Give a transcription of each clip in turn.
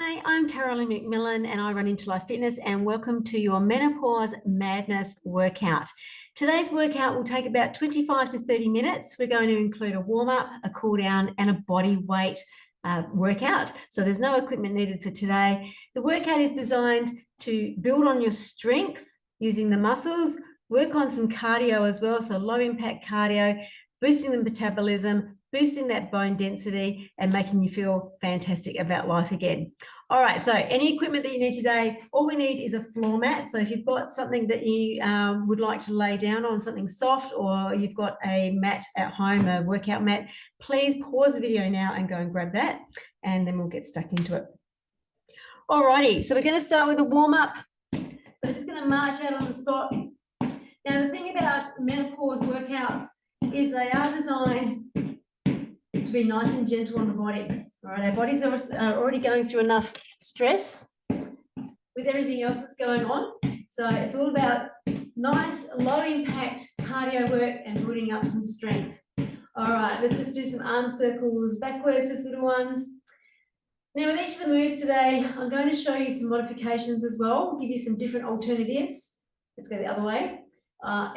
Hi, I'm Carolyn McMillan and I run Into Life Fitness, and welcome to your Menopause Madness workout. Today's workout will take about 25 to 30 minutes. We're going to include a warm-up, a cool-down and a body weight workout. So there's no equipment needed for today. The workout is designed to build on your strength using the muscles, work on some cardio as well, so low impact cardio, boosting the metabolism, boosting that bone density and making you feel fantastic about life again. All right, so any equipment that you need today, all we need is a floor mat. So if you've got something that you would like to lay down on, something soft, or you've got a mat at home, a workout mat, please pause the video now and go and grab that, and then we'll get stuck into it. All righty, so we're going to start with a warm-up. So I'm just going to march out on the spot. Now, the thing about menopause workouts is they are designed to be nice and gentle on the body. All right, our bodies are already going through enough stress with everything else that's going on. So it's all about nice, low impact cardio work and building up some strength. All right, let's just do some arm circles backwards, just little ones. Now with each of the moves today, I'm going to show you some modifications as well, give you some different alternatives. Let's go the other way.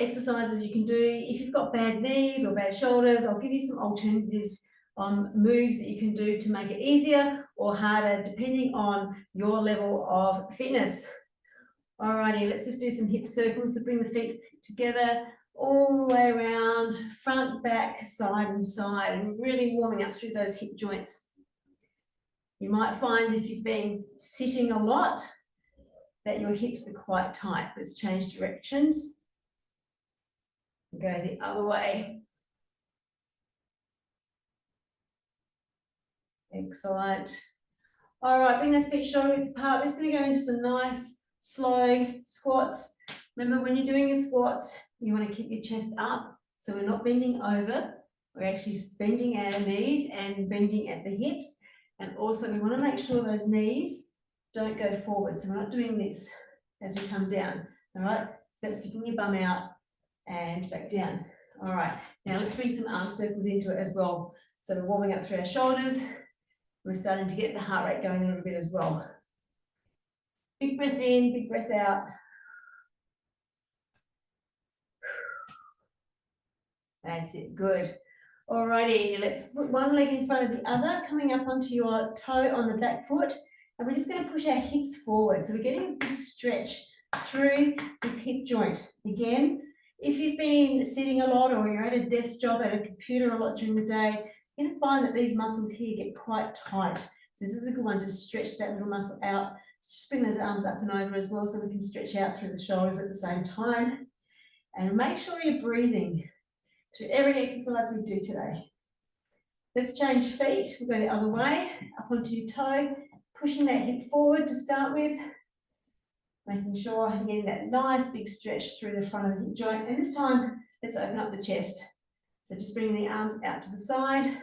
Exercises you can do. If you've got bad knees or bad shoulders, I'll give you some alternatives on moves that you can do to make it easier or harder depending on your level of fitness. Alrighty, let's just do some hip circles. So bring the feet together all the way around, front, back, side and side, and really warming up through those hip joints. You might find if you've been sitting a lot that your hips are quite tight. Let's change directions. Go the other way. Excellent. All right, bring those feet shoulder width apart. We're just going to go into some nice, slow squats. Remember, when you're doing your squats, you want to keep your chest up. So we're not bending over. We're actually bending our knees and bending at the hips. And also we want to make sure those knees don't go forward. So we're not doing this as we come down. All right, so that's sticking your bum out and back down. All right, now let's bring some arm circles into it as well. So we're warming up through our shoulders. We're starting to get the heart rate going a little bit as well. Big breaths in, big breaths out. That's it, good. Alrighty, let's put one leg in front of the other, coming up onto your toe on the back foot. And we're just going to push our hips forward. So we're getting a big stretch through this hip joint. Again, if you've been sitting a lot or you're at a desk job, at a computer a lot during the day, you're going to find that these muscles here get quite tight. So this is a good one to stretch that little muscle out. Just bring those arms up and over as well so we can stretch out through the shoulders at the same time. And make sure you're breathing through every exercise we do today. Let's change feet. We'll go the other way, up onto your toe, pushing that hip forward to start with, making sure you're getting that nice big stretch through the front of the hip joint. And this time, let's open up the chest. So just bringing the arms out to the side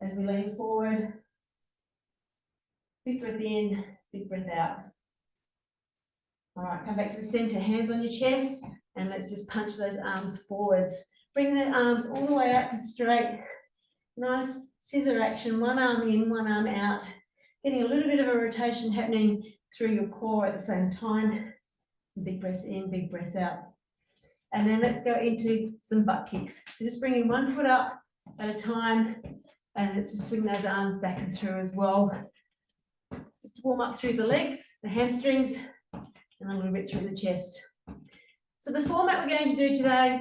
as we lean forward. Big breath in, big breath out. All right, come back to the center, hands on your chest, and let's just punch those arms forwards. Bring the arms all the way out to straight. Nice scissor action, one arm in, one arm out. Getting a little bit of a rotation happening through your core at the same time. Big breaths in, big breaths out. And then let's go into some butt kicks. So just bringing one foot up at a time, and let's just swing those arms back and through as well. Just to warm up through the legs, the hamstrings, and a little bit through the chest. So the format we're going to do today,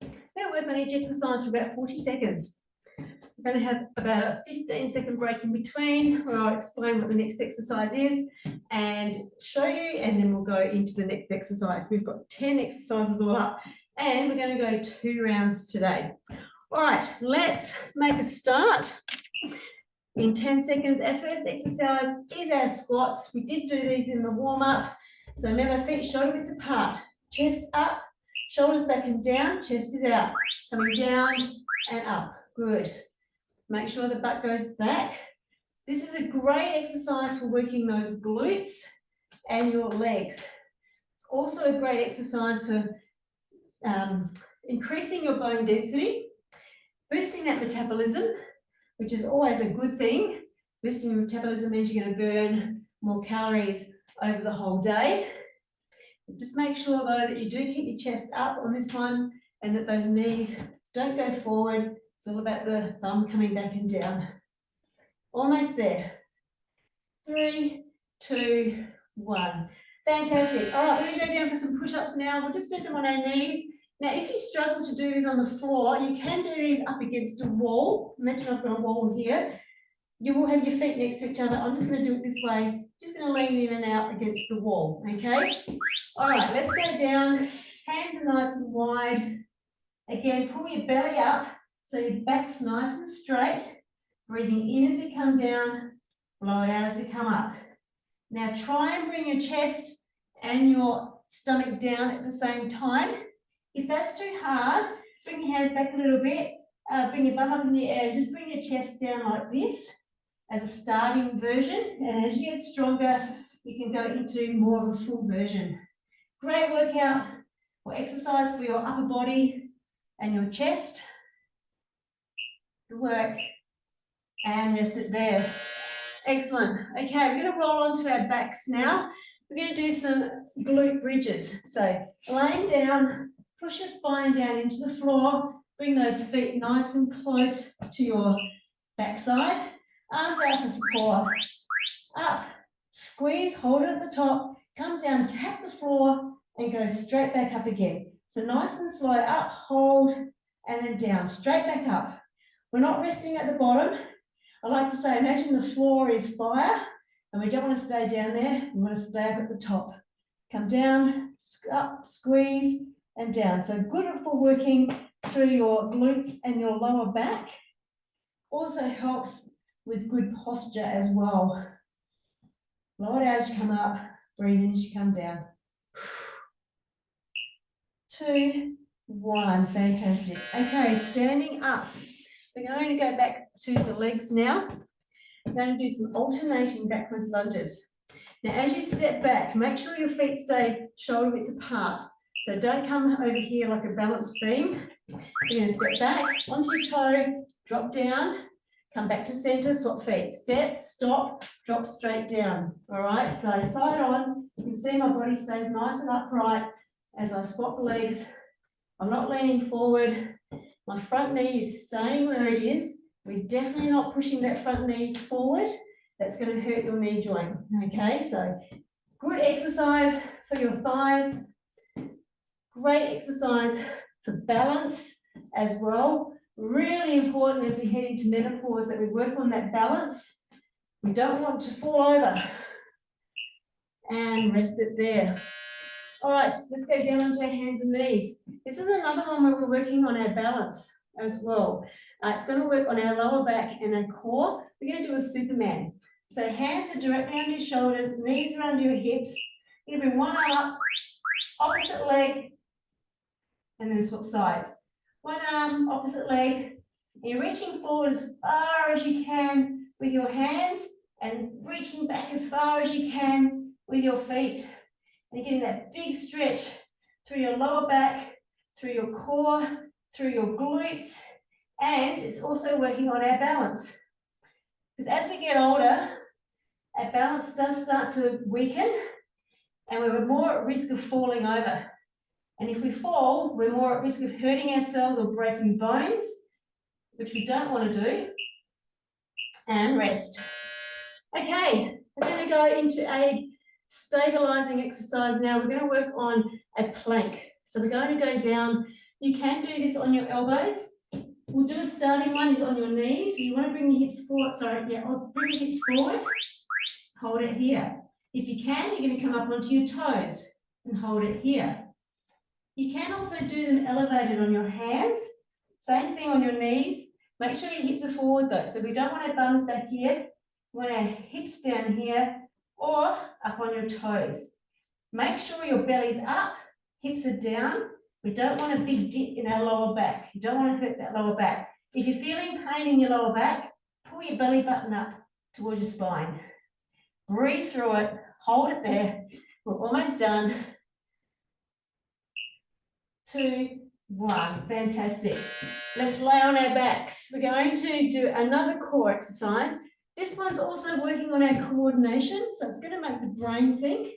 we're going to work on each exercise for about 40 seconds. We're going to have about a 15-second break in between where I'll explain what the next exercise is and show you, and then we'll go into the next exercise. We've got 10 exercises all up, and we're going to go 2 rounds today. All right, let's make a start. In 10 seconds, our first exercise is our squats. We did do these in the warm-up. So remember, feet shoulder width apart, chest up, shoulders back and down, chest is out, coming down and up. Good. Make sure the butt goes back. This is a great exercise for working those glutes and your legs. It's also a great exercise for increasing your bone density, boosting that metabolism, which is always a good thing, Boosting your metabolism means you're going to burn more calories over the whole day. Just make sure though that you do keep your chest up on this one and that those knees don't go forward. It's all about the bum coming back and down. Almost there. 3, 2, 1. Fantastic. All right, we're going to go down for some push-ups now. We'll just do them on our knees. Now, if you struggle to do these on the floor, you can do these up against a wall. Imagine I've got a wall here. You will have your feet next to each other. I'm just going to do it this way. Just going to lean in and out against the wall, okay? All right, let's go down. Hands are nice and wide. Again, pull your belly up so your back's nice and straight. Breathing in as you come down, blow it out as you come up. Now try and bring your chest and your stomach down at the same time. If that's too hard, bring your hands back a little bit, bring your bum up in the air, and just bring your chest down like this as a starting version. And as you get stronger, you can go into more of a full version. Great workout or exercise for your upper body and your chest. Good work. And rest it there. Excellent. Okay, we're going to roll onto our backs now. We're going to do some glute bridges. So laying down, push your spine down into the floor, bring those feet nice and close to your backside. Arms out for support. Up, squeeze, hold it at the top, come down, tap the floor, and go straight back up again. So nice and slow, up, hold, and then down, straight back up. We're not resting at the bottom. I like to say, imagine the floor is fire, and we don't want to stay down there. We want to stay up at the top. Come down, up, squeeze, and down. So good for working through your glutes and your lower back. Also helps with good posture as well. Blow it out as you come up, breathe in as you come down. 2, 1, fantastic. Okay, standing up. We're going to go back to the legs now. We're going to do some alternating backwards lunges. Now, as you step back, make sure your feet stay shoulder width apart. So don't come over here like a balanced beam. You're going to step back onto your toe, drop down, come back to center, swap feet. Step, stop, drop straight down. All right, so side on. You can see my body stays nice and upright as I swap the legs. I'm not leaning forward. My front knee is staying where it is. We're definitely not pushing that front knee forward. That's going to hurt your knee joint. Okay, so good exercise for your thighs. Great exercise for balance as well. Really important as we head into menopause that we work on that balance. We don't want to fall over. And rest it there. All right, let's go down onto our hands and knees. This is another one where we're working on our balance as well. It's going to work on our lower back and our core. We're going to do a Superman. So hands are directly under your shoulders, knees are under your hips. You're going to bring one arm up, opposite leg, and then swap sides. One arm, opposite leg. You're reaching forward as far as you can with your hands and reaching back as far as you can with your feet. And you're getting that big stretch through your lower back, through your core, through your glutes, and it's also working on our balance. Because as we get older, our balance does start to weaken and we're more at risk of falling over. And if we fall, we're more at risk of hurting ourselves or breaking bones, which we don't want to do. And rest. Okay, we're going to go into a stabilizing exercise now. We're going to work on a plank. So we're going to go down. You can do this on your elbows. We'll do a starting one is on your knees. So you want to bring your hips forward. Sorry, yeah, bring your hips forward. Hold it here. If you can, you're going to come up onto your toes and hold it here. You can also do them elevated on your hands. Same thing on your knees. Make sure your hips are forward though. So we don't want our bums back here. We want our hips down here or up on your toes. Make sure your belly's up, hips are down. We don't want a big dip in our lower back. You don't want to hurt that lower back. If you're feeling pain in your lower back, pull your belly button up towards your spine. Breathe through it, hold it there. We're almost done. 2, 1, fantastic. Let's lay on our backs. We're going to do another core exercise. This one's also working on our coordination, so it's going to make the brain think,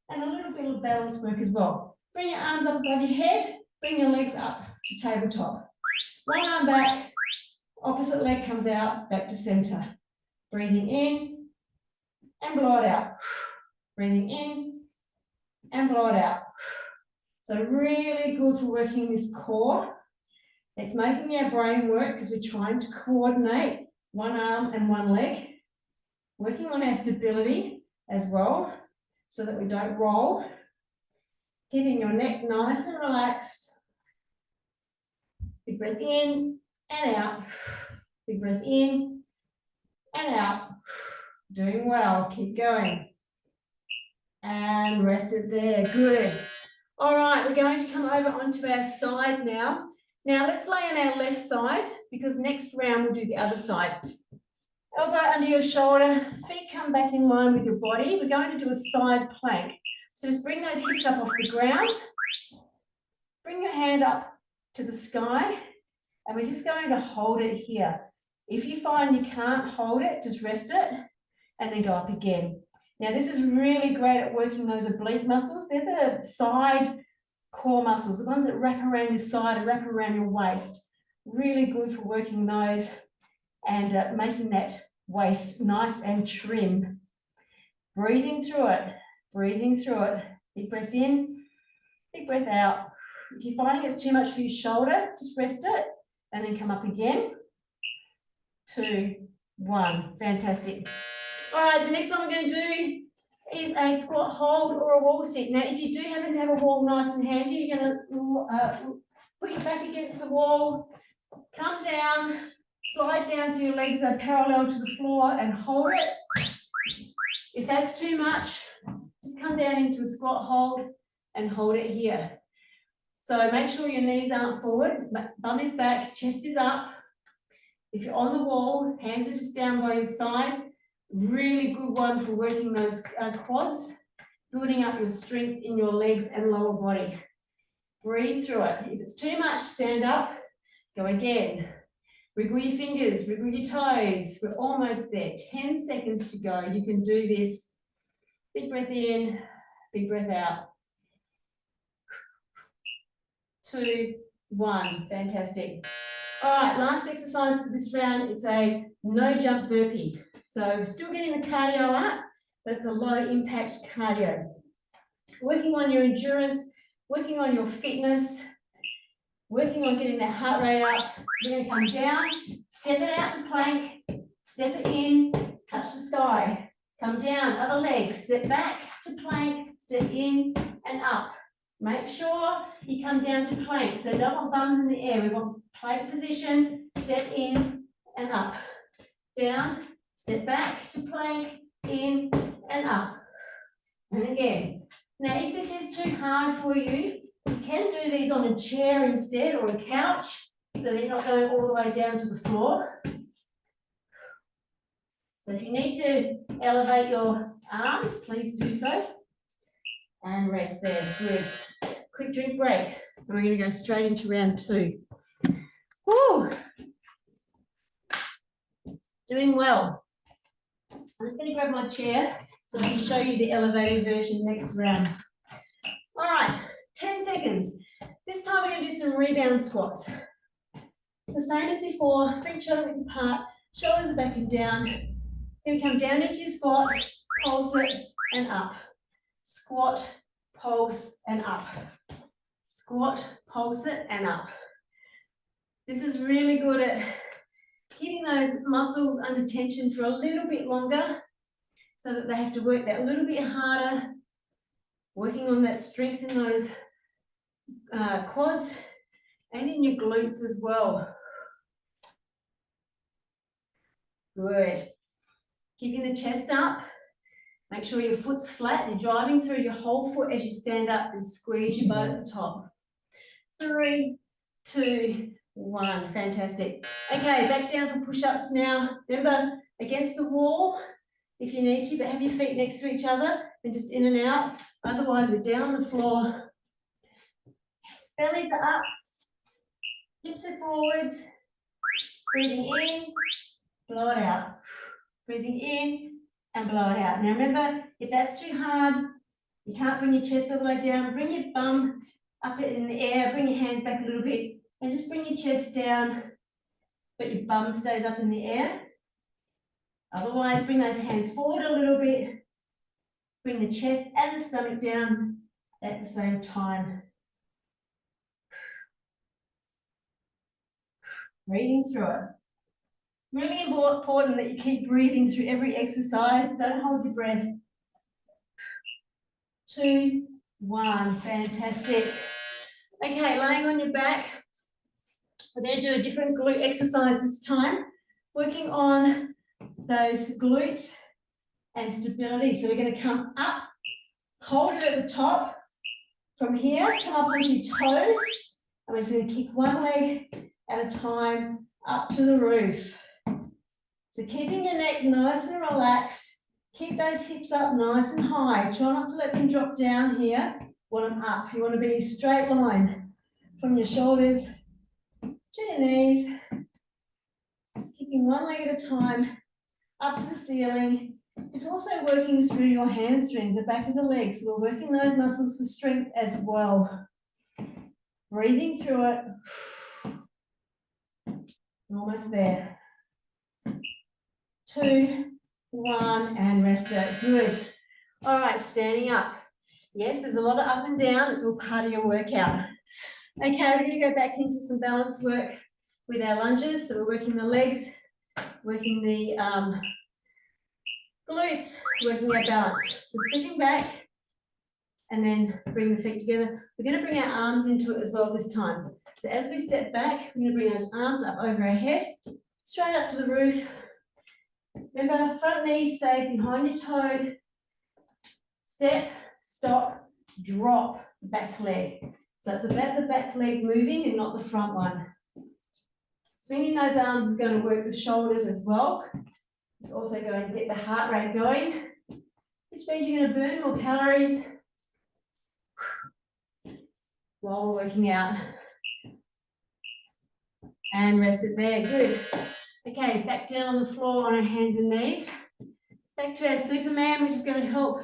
and a little bit of balance work as well. Bring your arms up above your head, bring your legs up to tabletop. One arm back, opposite leg comes out, back to center. Breathing in and blow it out. Breathing in and blow it out. So really good for working this core. It's making our brain work because we're trying to coordinate one arm and one leg. Working on our stability as well so that we don't roll. Keeping your neck nice and relaxed. Big breath in and out. Big breath in and out. Doing well. Keep going. And rest it there. Good. All right, we're going to come over onto our side now. Now let's lay on our left side because next round we'll do the other side. Elbow under your shoulder, feet come back in line with your body. We're going to do a side plank. So just bring those hips up off the ground. Bring your hand up to the sky, and we're just going to hold it here. If you find you can't hold it, just rest it and then go up again. Now this is really great at working those oblique muscles. They're the side core muscles, the ones that wrap around your side and wrap around your waist. Really good for working those and making that waist nice and trim. Breathing through it, breathing through it. Big breath in, big breath out. If you're finding it's too much for your shoulder, just rest it and then come up again. 2, 1, fantastic. All right, the next one we're going to do is a squat hold or a wall sit. Now, if you do happen to have a wall nice and handy, you're going to put your back against the wall, come down, slide down so your legs are parallel to the floor and hold it. If that's too much, just come down into a squat hold and hold it here. So make sure your knees aren't forward, bum is back, chest is up. If you're on the wall, hands are just down by your sides. Really good one for working those quads, building up your strength in your legs and lower body. Breathe through it. If it's too much, stand up, go again. Wriggle your fingers, wriggle your toes. We're almost there. 10 seconds to go. You can do this. Big breath in, big breath out. 2, 1. Fantastic. All right, last exercise for this round. It's a no jump burpee. So we're still getting the cardio up, but it's a low impact cardio. Working on your endurance, working on your fitness, working on getting that heart rate up. So we're going to come down, step it out to plank, step it in, touch the sky. Come down, other leg, step back to plank, step in and up. Make sure you come down to plank. So don't want bums in the air. We want plank position, step in and up. Down, step back to plank, in and up. And again. Now, if this is too hard for you, you can do these on a chair instead or a couch so that you're not going all the way down to the floor. So if you need to elevate your arms, please do so. And rest there. Good. Quick drink break. And we're going to go straight into round 2. Woo! Doing well. I'm just going to grab my chair so I can show you the elevated version next round. All right, 10 seconds. This time we're going to do some rebound squats. It's the same as before, feet shoulder width apart, shoulders are back and down. You're going to come down into your squat, pulse it and up. Squat, pulse and up. Squat, pulse it and up. This is really good at keeping those muscles under tension for a little bit longer so that they have to work that little bit harder, working on that strength in those quads and in your glutes as well. Good. Keeping the chest up. Make sure your foot's flat. You're driving through your whole foot as you stand up and squeeze your butt at the top. 3, 2, 1. Fantastic. Okay, back down for push-ups now. Remember, against the wall if you need to, but have your feet next to each other and just in and out. Otherwise, we're down on the floor. Bellies are up. Hips are forwards. Breathing in, blow it out. Breathing in and blow it out. Now remember, if that's too hard, you can't bring your chest all the way down. Bring your bum up in the air. Bring your hands back a little bit and just bring your chest down, but your bum stays up in the air. Otherwise, bring those hands forward a little bit. Bring the chest and the stomach down at the same time. Breathing through it. Really important that you keep breathing through every exercise. Don't hold your breath. 2, 1. Fantastic. Okay, laying on your back. We're going to do a different glute exercise this time, working on those glutes and stability. So we're going to come up, hold it at the top. From here, come up onto your toes, and we're just going to kick one leg at a time up to the roof. So keeping your neck nice and relaxed. Keep those hips up nice and high. Try not to let them drop down here. Want them up. You want to be a straight line from your shoulders to your knees. Just kicking one leg at a time up to the ceiling. It's also working through your hamstrings, the back of the legs. So we're working those muscles for strength as well. Breathing through it. Almost there. 2, 1, and rest it. Good. All right, standing up. Yes, there's a lot of up and down. It's all part of your workout. Okay, we're going to go back into some balance work with our lunges. So we're working the legs, working the glutes, working our balance. So stepping back and then bring the feet together. We're going to bring our arms into it as well this time. So as we step back, we're going to bring those arms up over our head, straight up to the roof. Remember, front knee stays behind your toe. Step, stop, drop the back leg. So it's about the back leg moving and not the front one. Swinging those arms is going to work the shoulders as well. It's also going to get the heart rate going, which means you're going to burn more calories while we're working out. And rest it there. Good. Okay, back down on the floor on our hands and knees. Back to our Superman, which is going to help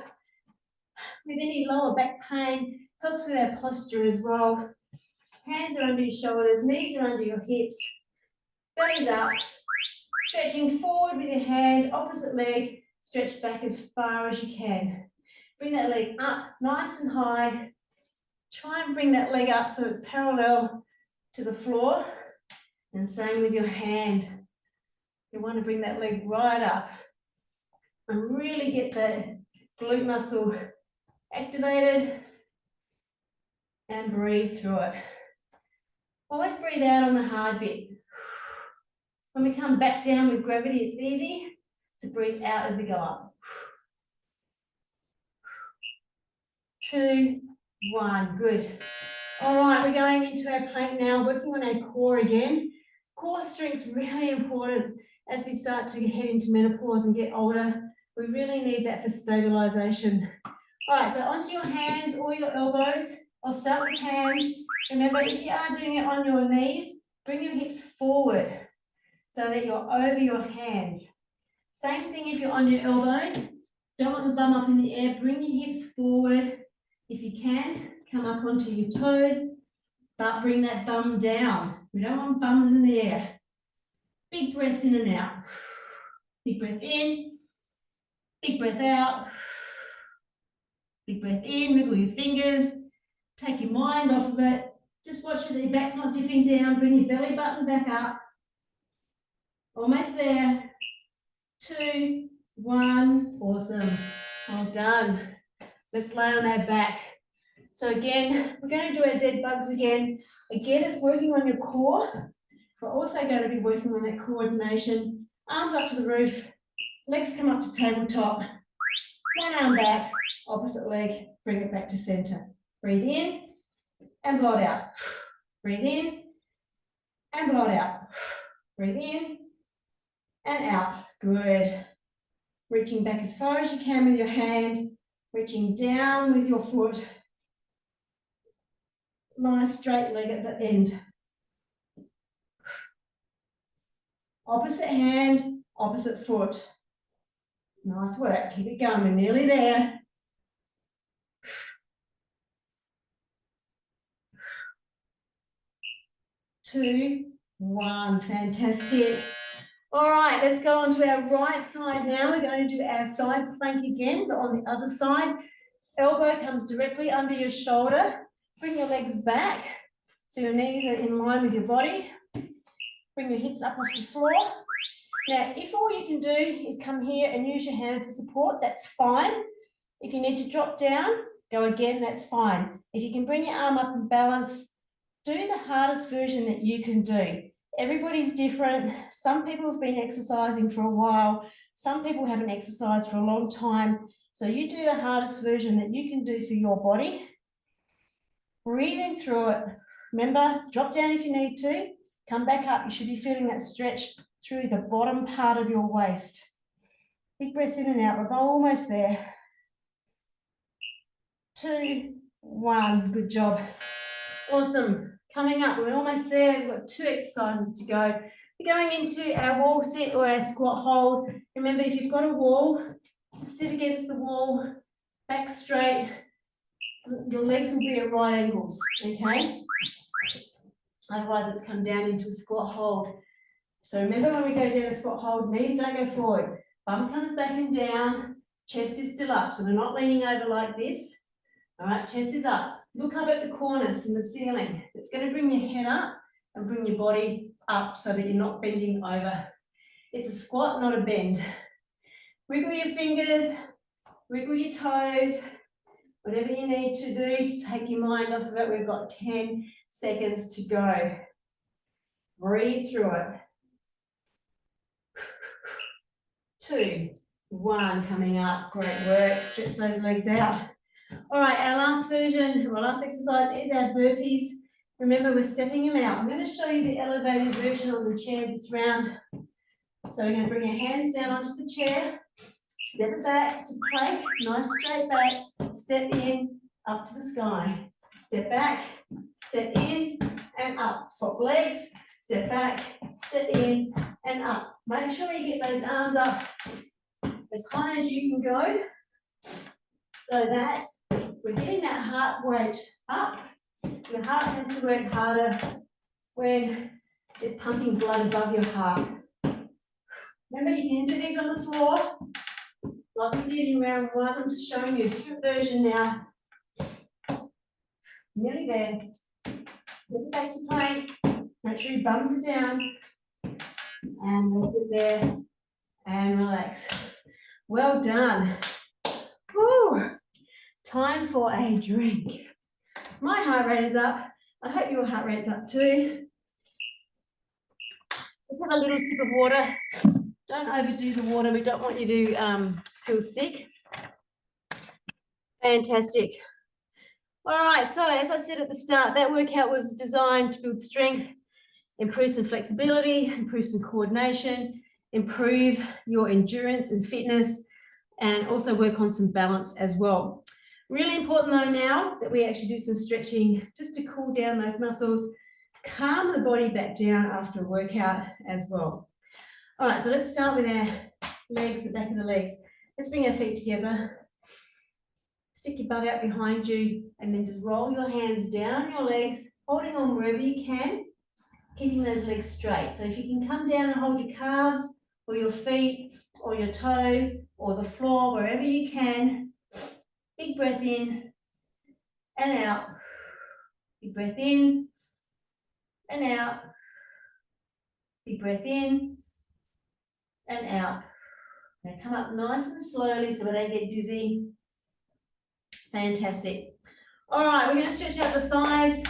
with any lower back pain, helps with our posture as well. Hands are under your shoulders, knees are under your hips, belly's up, stretching forward with your hand, opposite leg, stretch back as far as you can. Bring that leg up nice and high. Try and bring that leg up so it's parallel to the floor. And same with your hand. You want to bring that leg right up and really get that glute muscle activated and breathe through it. Always breathe out on the hard bit. When we come back down with gravity, it's easy to breathe out as we go up. 2, 1, good. All right, we're going into our plank now, working on our core again. Core strength's really important as we start to head into menopause and get older. We really need that for stabilization. All right, so onto your hands or your elbows. I'll start with hands. Remember, if you are doing it on your knees, bring your hips forward so that you're over your hands. Same thing if you're on your elbows. Don't want the bum up in the air. Bring your hips forward. If you can, come up onto your toes, but bring that bum down. We don't want bums in the air. Big breaths in and out. Big breath in, big breath out. Big breath in, wiggle your fingers, take your mind off of it. Just watch that your back's not dipping down. Bring your belly button back up. Almost there. 2, 1, awesome. Well done. Let's lay on our back. So again, we're going to do our dead bugs again. Again, it's working on your core. We're also going to be working on that coordination. Arms up to the roof, legs come up to tabletop. One arm back, opposite leg, bring it back to center. Breathe in and blow it out. Breathe in and blow it out. Breathe in and out. Good. Reaching back as far as you can with your hand, reaching down with your foot. Nice straight leg at the end. Opposite hand, opposite foot. Nice work. Keep it going. We're nearly there. 2, 1. Fantastic. All right, let's go on to our right side now. We're going to do our side plank again, but on the other side. Elbow comes directly under your shoulder. Bring your legs back so your knees are in line with your body. Bring your hips up off the floor. Now, if all you can do is come here and use your hand for support, that's fine. If you need to drop down, go again, that's fine. If you can bring your arm up and balance, do the hardest version that you can do. Everybody's different. Some people have been exercising for a while. Some people haven't exercised for a long time. So you do the hardest version that you can do for your body. Breathing through it. Remember, drop down if you need to. Come back up. You should be feeling that stretch through the bottom part of your waist. Big breaths in and out. We're almost there. 2, 1. Good job. Awesome. Coming up, we're almost there. We've got 2 exercises to go. We're going into our wall sit or our squat hold. Remember, if you've got a wall, just sit against the wall, back straight. Your legs will be at right angles, okay? Otherwise, it's come down into a squat hold. So remember, when we go down a squat hold, knees don't go forward. Bum comes back and down. Chest is still up, so we're not leaning over like this. All right, chest is up. Look up at the cornice in the ceiling. It's going to bring your head up and bring your body up so that you're not bending over. It's a squat, not a bend. Wiggle your fingers, wiggle your toes, whatever you need to do to take your mind off of it. We've got 10 seconds to go. Breathe through it. 2, 1, coming up. Great work. Stretch those legs out. All right, our last version, our last exercise is our burpees. Remember, we're stepping them out. I'm going to show you the elevated version on the chair this round. So we're going to bring our hands down onto the chair, step it back to plank, nice straight back, step in, up to the sky. Step back, step in, and up. Swap legs, step back, step in, and up. Make sure you get those arms up as high as you can go so that we're getting that heart rate up. Your heart has to work harder when it's pumping blood above your heart. Remember, you can do these on the floor like we did in round 1. I'm just showing you a different version now. Nearly there. Step it back to plank. Make sure your bums are down. And we'll sit there and relax. Well done. Woo. Time for a drink. My heart rate is up. I hope your heart rate's up too. Just have a little sip of water. Don't overdo the water. We don't want you to feel sick. Fantastic. All right, so as I said at the start, that workout was designed to build strength, improve some flexibility, improve some coordination, improve your endurance and fitness, and also work on some balance as well. Really important though now that we actually do some stretching just to cool down those muscles, calm the body back down after a workout as well. All right, so let's start with our legs, the back of the legs. Let's bring our feet together. Stick your butt out behind you and then just roll your hands down your legs, holding on wherever you can, keeping those legs straight. So if you can come down and hold your calves or your feet or your toes or the floor, wherever you can. Big breath in and out. Big breath in and out. Big breath in and out. Now come up nice and slowly so we don't get dizzy. Fantastic. All right, we're going to stretch out the thighs.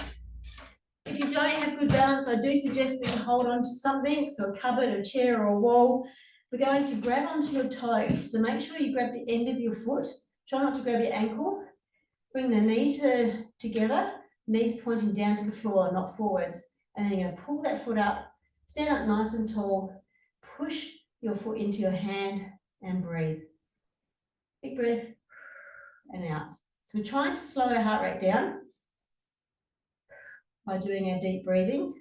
If you don't have good balance, I do suggest that you hold on to something, so a cupboard, a chair, or a wall. We're going to grab onto your toe. So make sure you grab the end of your foot. Try not to grab your ankle. Bring the knee together, knees pointing down to the floor, not forwards. And then you're going to pull that foot up, stand up nice and tall, push your foot into your hand and breathe. Big breath and out. So we're trying to slow our heart rate down by doing our deep breathing.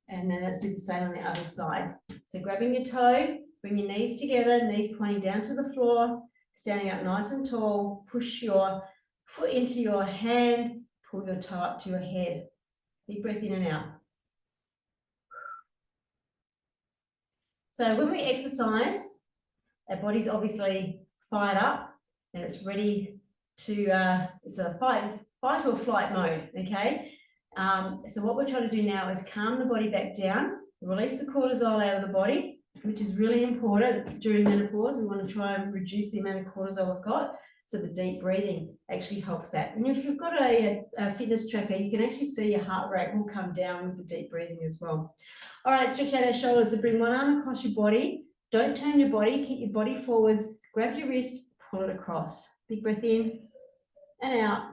And then let's do the same on the other side. So grabbing your toe, bring your knees together, knees pointing down to the floor, standing up nice and tall, push your foot into your hand, pull your toe up to your head. Big breath in and out. So when we exercise, our body's obviously fired up and it's ready to, it's a fight or flight mode, okay? So what we're trying to do now is calm the body back down, release the cortisol out of the body, which is really important during menopause. We want to try and reduce the amount of cortisol we've got. So the deep breathing actually helps that. And if you've got a fitness tracker, you can actually see your heart rate will come down with the deep breathing as well. All right, stretch out our shoulders. So bring one arm across your body. Don't turn your body. Keep your body forwards. Grab your wrist, pull it across. Big breath in and out.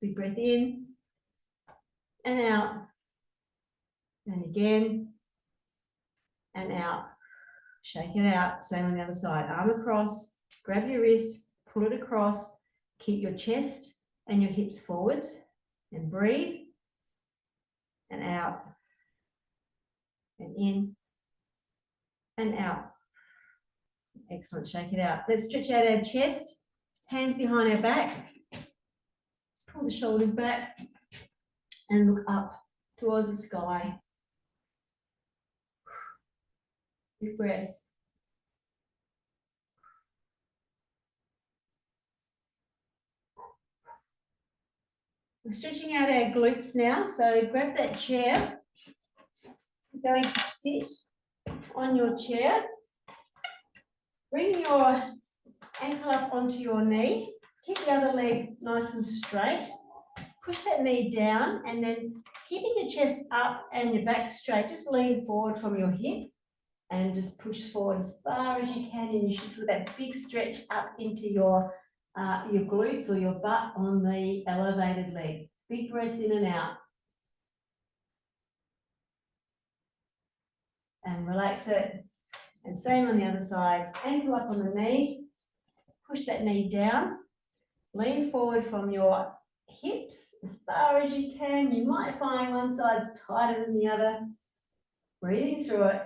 Big breath in and out. And again and out. Shake it out. Same on the other side. Arm across. Grab your wrist. Pull it across, keep your chest and your hips forwards and breathe and out and in and out. Excellent, shake it out. Let's stretch out our chest, hands behind our back. Just pull the shoulders back and look up towards the sky. Big breaths. We're stretching out our glutes now, so grab that chair. You're going to sit on your chair. Bring your ankle up onto your knee. Keep the other leg nice and straight. Push that knee down and then keeping your chest up and your back straight, just lean forward from your hip and just push forward as far as you can, and you should feel that big stretch up into your glutes or your butt on the elevated leg. Big breaths in and out. And relax it. And same on the other side. Ankle up on the knee. Push that knee down. Lean forward from your hips as far as you can. You might find one side's tighter than the other. Breathing through it.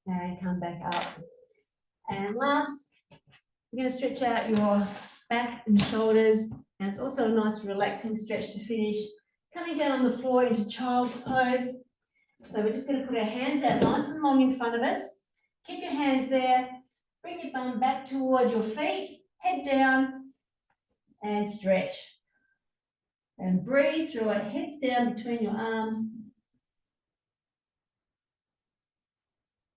And come back up. And last, you're going to stretch out your back and shoulders. And it's also a nice relaxing stretch to finish. Coming down on the floor into child's pose. So we're just going to put our hands out nice and long in front of us. Keep your hands there. Bring your bum back towards your feet. Head down and stretch. And breathe through it. Heads down between your arms.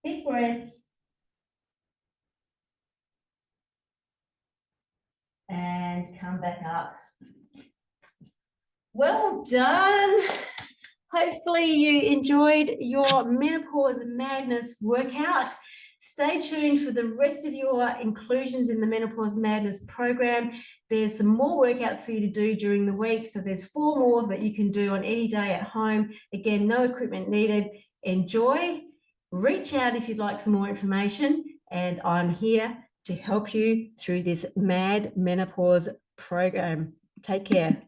Big breaths. And come back up. Well done. Hopefully you enjoyed your Menopause Madness workout. Stay tuned for the rest of your inclusions in the Menopause Madness program. There's some more workouts for you to do during the week. So there's 4 more that you can do on any day at home. Again, no equipment needed. Enjoy. Reach out if you'd like some more information. And I'm here to help you through this Mad Menopause program. Take care.